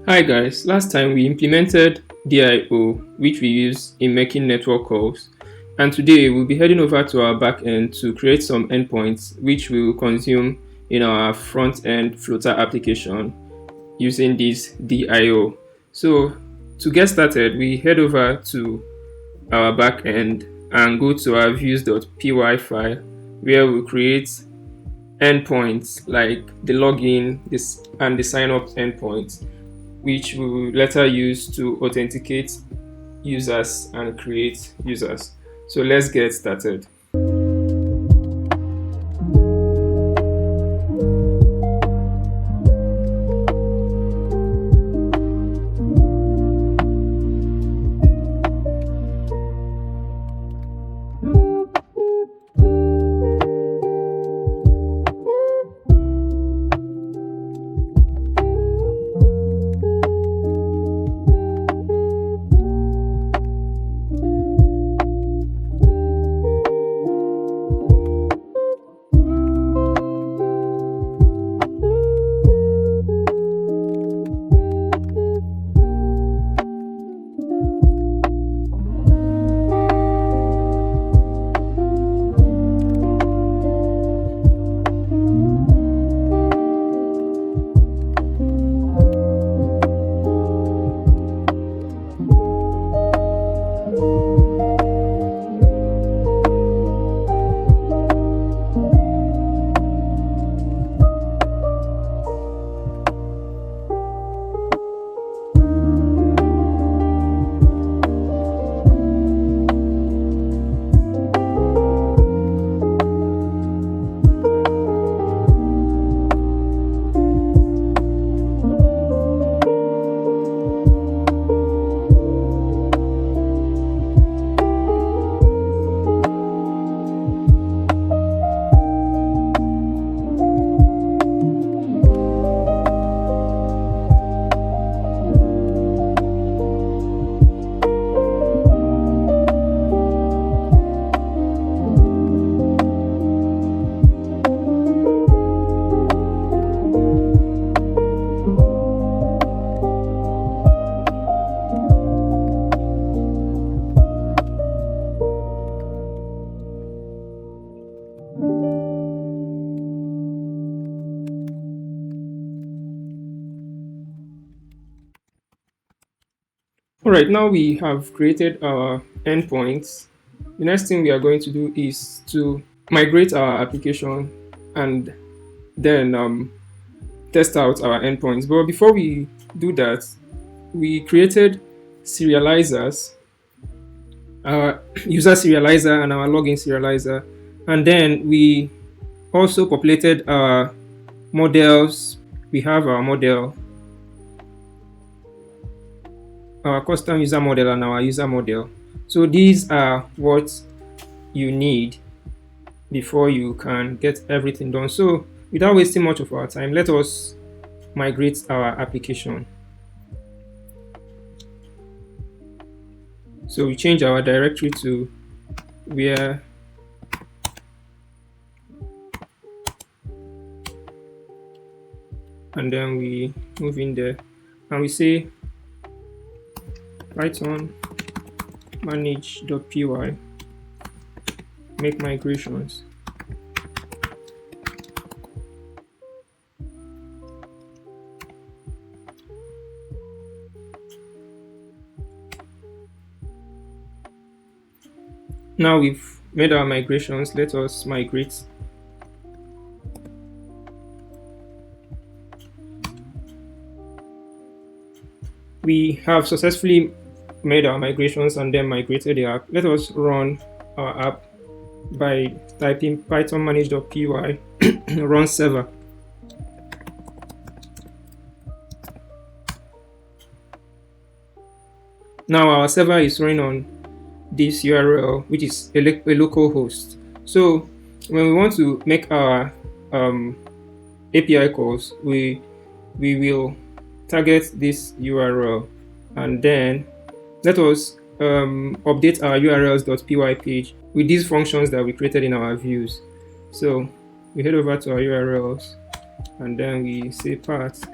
Hi guys, last time we implemented DIO, which we use in making network calls, and today we'll be heading over to our backend to create some endpoints which we will consume in our front end Flutter application using this DIO. So to get started, we head over to our backend and go to our views.py file where we'll create endpoints like the login this and the sign up endpoints, which we will later use to authenticate users and create users. So let's get started. All right, now we have created our endpoints. The next thing we are going to do is to migrate our application and then test out our endpoints. But before we do that, we created serializers, our user serializer and our login serializer, and then we also populated our models. We have our model, our custom user model, and our user model. So these are what you need before you can get everything done. So without wasting much of our time, let us migrate our application. So we change our directory to where and then we move in there and we say Python manage.py make migrations. Now we've made our migrations, let us migrate. We have successfully made our migrations and then migrated the app. Let us run our app by typing python manage.py run server. Now our server is running on this URL, which is a local host. So when we want to make our API calls, we will target this URL and then let us update our urls.py page with these functions that we created in our views. So we head over to our URLs and then we say path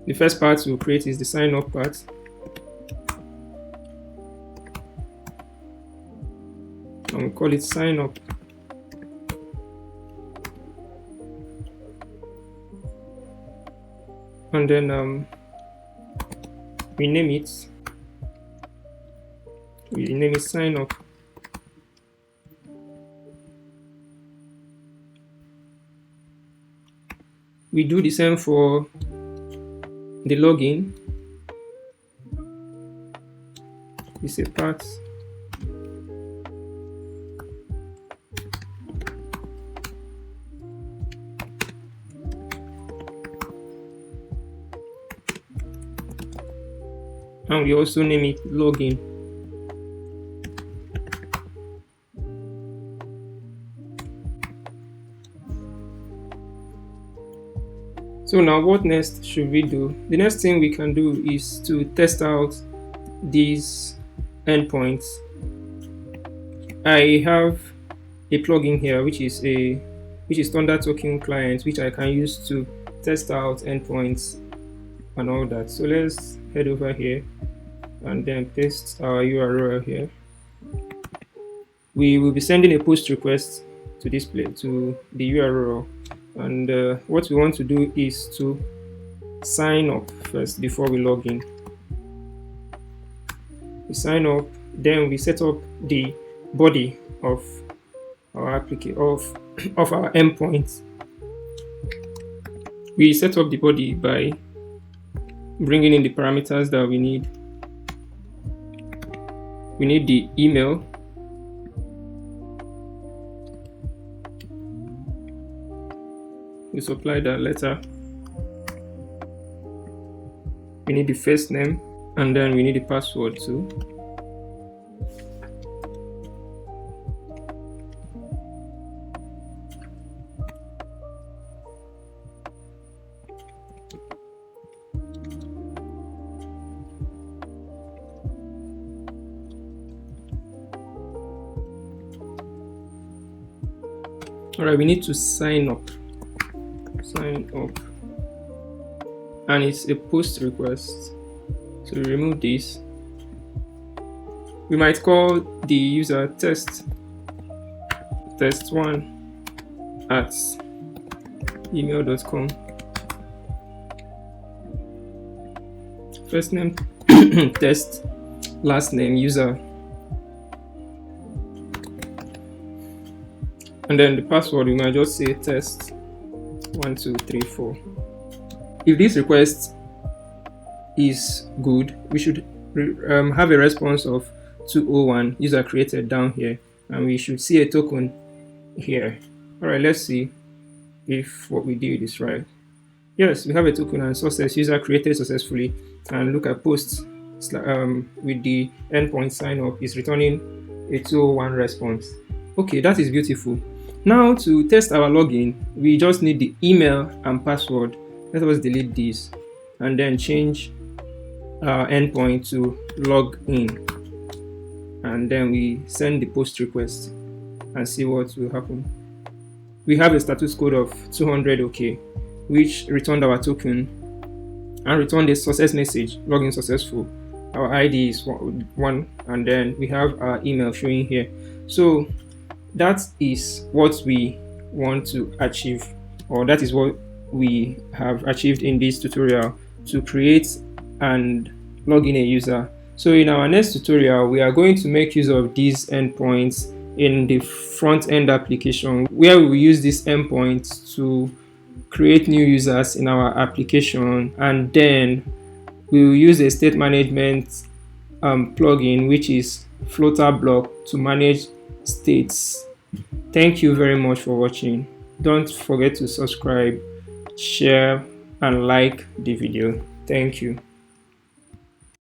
The first part we'll create is the sign up part. And we call it sign up. And then we name it sign up. We do the same for the login. It's a part. And we also name it login. So now what next should we do? The next thing we can do is to test out these endpoints. I have a plugin here which is Thunder Token Client, which I can use to test out endpoints and all that. So let's head over here and then paste our URL here. We will be sending a post request to display to the URL, and what we want to do is to sign up first before we log in. We sign up, then we set up the body of our application of our endpoint. We set up the body by bringing in the parameters that we need. We need the email, we supply that letter. We need the first name, and then we need the password too. All right, we need to sign up, and it's a post request. So we remove this. We might call the user test1@email.com. First name test, last name user, and then the password we might just say test 1 2 3 4. If this request is good, we should have a response of 201 user created down here, and we should see a token here. All right, let's see if what we did is right. Yes, we have a token and success, user created successfully, and look at posts with the endpoint sign up is returning a 201 response. Okay, that is beautiful. Now to test our login, we just need the email and password. Let us delete this and then change our endpoint to log in, and then we send the post request and see what will happen. We have a status code of 200 OK, which returned our token and returned a success message, login successful. Our ID is 1, and then we have our email showing here. So that is what we want to achieve, or that is what we have achieved in this tutorial, to create and log in a user. So in our next tutorial, we are going to make use of these endpoints in the front end application, where we will use these endpoints to create new users in our application, and then we will use a state management plugin, which is Flutter block, to manage states. Thank you very much for watching. Don't forget to subscribe, share, and like the video. Thank you.